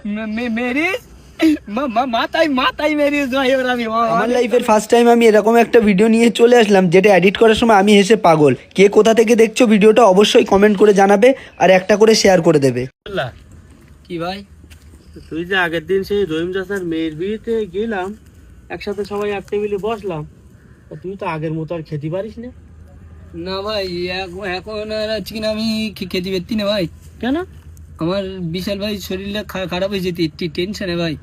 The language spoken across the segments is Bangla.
মেরি মাথায় মাথায় মেরিস ভাই। ওর আমি আমার লাইফের ফার্স্ট টাইম আমি এরকম একটা ভিডিও নিয়ে চলে আসলাম, যেটা এডিট করার সময় আমি হেসে পাগল। কে কোথা থেকে দেখছো ভিডিওটা অবশ্যই কমেন্ট করে জানাবে, আর একটা করে শেয়ার করে দেবে। কি ভাই? তুই যে আগের দিন সেই রহিম চাচার মেয়ের বিয়েতে গেলাম, একসাথে সবাই এক টেবিলে বসলাম, তুই তো আগের মতো আর খেতে পারিস না। না ভাই, এখন আর আজকে কিনা আমি খেতে পারতি না ভাই। কেন? আমার বিশাল ভাই শরীরটা খারাপ হয়ে যেতে, টেনশনে ভাই।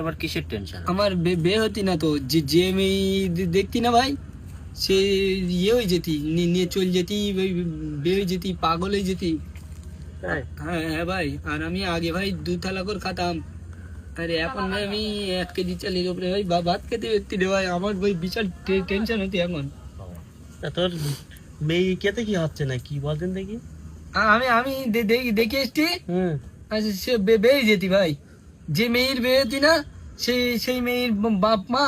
আবার কিসের টেনশন? আমার বিয়ে হতি না তো, যে মেয়ে দেখতি না ভাই, সে ইয়ে হয়ে যেতি, নিয়ে চল যেতি, বিয়ে হয়ে যেতি, পাগল হয়ে যেতি। হ্যাঁ হ্যাঁ ভাই, আর আমি আগে ভাই 2 থালা করে খাতাম, আর এখন ভাই আমি 1 কেজি চালের উপরে ভাই ভাত খেতে পারতি রে ভাই। আমার ভাই বিশাল টেনশন হতি এখন। তোর মেয়ে খেতে কি হচ্ছে না, কি বলতেন দেখি? আমি দেখে এসছি, সে বেয়ে যেতি ভাই। যে মেয়ের বিয়ে হতি না, সেই মেয়ের বাপ মা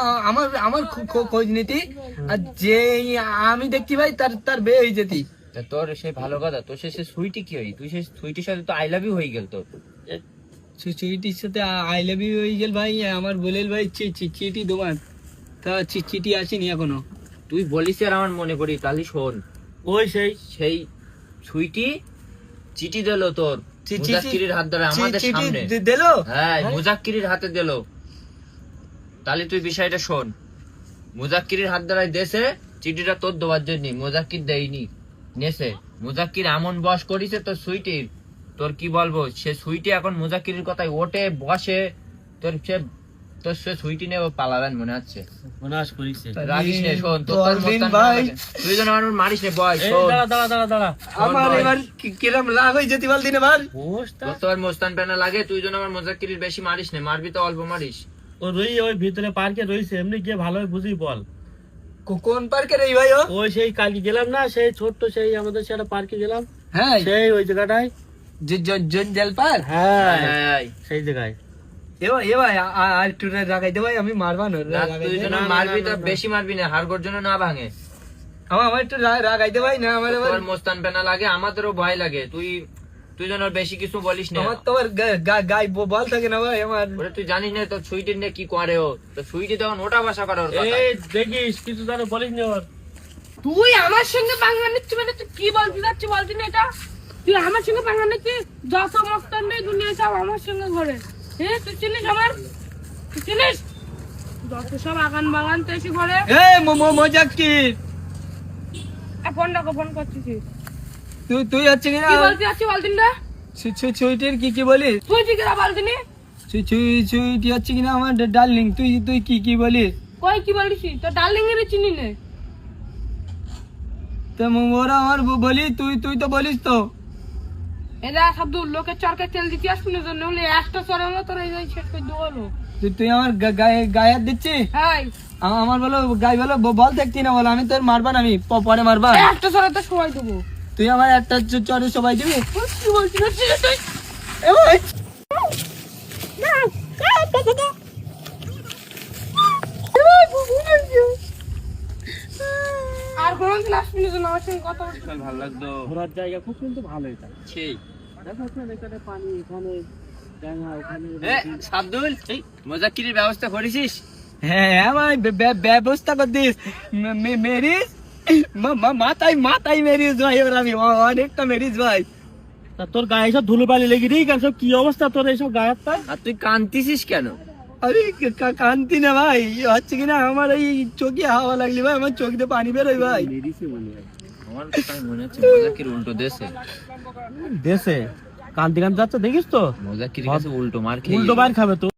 আমার খোঁজ নিতি, আর যে আমি দেখতি ভাই তার বিয়ে হয়ে যেতি। তোর সেই ভালো কথা, তোর সে সুইটি কি হই? তুই সে সুইটির সাথে তো আই লাভ ইউ হয়ে গেল তোর। সুইটির সাথে আই লাভ ইউ হয়ে গেল ভাই। আমার বলেল ভাই চিঠি দোকান, তা চিঠি আসেনি এখনো। তুই বলিস আর আমার মনে করি, তাহলে শোন, ওই সেই সুইটি চিঠি দিল তোর মুজাক্কিরের হাত ধরে আমাদের সামনে দিল। হ্যাঁ, মুজাক্কিরের হাতে দিল। তাহলে তুই বিষয়টা শোন, মুজাক্কিরের হাত ধরে দেশে চিঠিটা তোর দেওয়ার জন্য, মুজাক্কির দেয়নি, নেছে। মুজাক্কির এমন বস করেছে তোর সুইটির, তোর কি বলবো, সে সুইটি এখন মুজাক্কিরের কথায় ওঠে বসে, তোর সে সুইটি নিয়ে পালাবেন মনে হচ্ছে। মনাস করিছে। রাগিস নে, শোন তোর ভাই তুই যেন আমার মারিস নে বয়। দাঁড়া আমার এবার কিরম রাগ হয়ে যেতে বলতি না ভাই। তোর মোস্তান পেনা লাগে, তুই যেন আমার মুজাক্কিরের বেশি মারিস নে, মারবি তো অল্প মারিস। ও রই ওই ভিতরে পার্কে রইছে, এমনি গিয়ে ভালোই বুঝি বল। কোন পার্কে রে ভাই? ওই সেই কালকে গেলাম না, সেই ছোট্ট সেই আমাদের সেটা পার্কে গেলাম, হ্যাঁ সেই ওই জায়গাটায়, জল পার্ক। হ্যাঁ সেই জায়গায়। এ ভাই আর একটু রাগাই দে ভাই, আমি মারবা না। তুই যেন মারবি তো বেশি মারবি না, হাড়গোড় যেন না ভাঙে। আমার একটু রাগাই দে ভাই, না আমার তোর মোস্তান পেনা লাগে, আমাদেরও ভয় লাগে। তুই যেন বেশি কিছু বলিস না। আমার তো গায়ে বল থাকে না ভাই আমার। ওরে তুই জানিস না তোর সুইটির নিয়ে কি করে ও? তো সুইটি তখন ওটা ভাষা করে ওর কথা। এই দেখিস কিছু জানো বলিস না ওর। তুই আমার সঙ্গে পাঙ্গা নিচ্ছিস মানে তুই কি বলতে যাচ্ছিস বলতি না? এটা তুই আমার সঙ্গে পাঙ্গা নিচ্ছিস, যত মস্তান নেই দুনিয়া সব আমার সঙ্গে ঘরে। হ্যাঁ তুই চিনিস আমার, তুই চিনিস যত সব আগান বাগান তো এসে ঘরে। মজাক্কির, ফোন করছিস তুই হচ্ছে কিনা কি বলতে যাচ্ছিস বলতিন না? সুইটির কি বলিস? তুই ঠিক আছে বলতিনি। সুইটি হচ্ছে কিনা আমার ডার্লিং। তুই কি বলিস? কই কি বলিস? তো ডার্লিং এর চিনি নে। তো ওরা আমার বলি, তুই তো বলিস তো। এরা সব দূর লোকের চরকে তেল দিতে আসবি না, জন্য হলে একটা চরে হলো তোর এই শেষ করে দেবো। তুই আমার গায়ে হাত দিচ্ছিস? হ্যাঁ আমার বলো গায়ে বলো বল দেখতি না, বলো আমি তোর মারবা না, আমি পরে মারবা। একটা চরে তো সবাই দেবো। তুই আমার একটা চরে সবাই দিবি? কি বলছিস তুই? আর কোনদিন আসবি না, আমার সঙ্গে কথা বলছিস। ভালো লাগতো, ঘোরার জায়গা খুব কিন্তু ভালোই থাকে। সেই দেখো এখানে পানি, এখানে ডাঙা, ওখানে সাবদুল, এই মুজাক্কিরের ব্যবস্থা করেছিস? হ্যাঁ ভাই, ব্যবস্থা করে দিস। মেরিস মাথায় মেরিস ভাই। ওর আমি অনেকটা মেরিস ভাই। তা তোর গায়ে সব ধুলোবালি লেগে দিয়ে কেন, সব কি অবস্থা তোর এইসব গায়ের? আর তুই কাঁদতিছিস কেন? আরে কান্তি না ভাই, হচ্ছে কিনা আমার এই চোখে হাওয়া লাগলি ভাই, আমার চোখ দিয়ে পানি বেরোয় ভাই। আমার তাই মনে হচ্ছে মুজাক্কির উল্টো দেশে কান্তি কান্তি যাচ্ছে, দেখিস তো মুজাক্কির কাছে উল্টো মার খেয়ে উল্টো মার খাবে তো।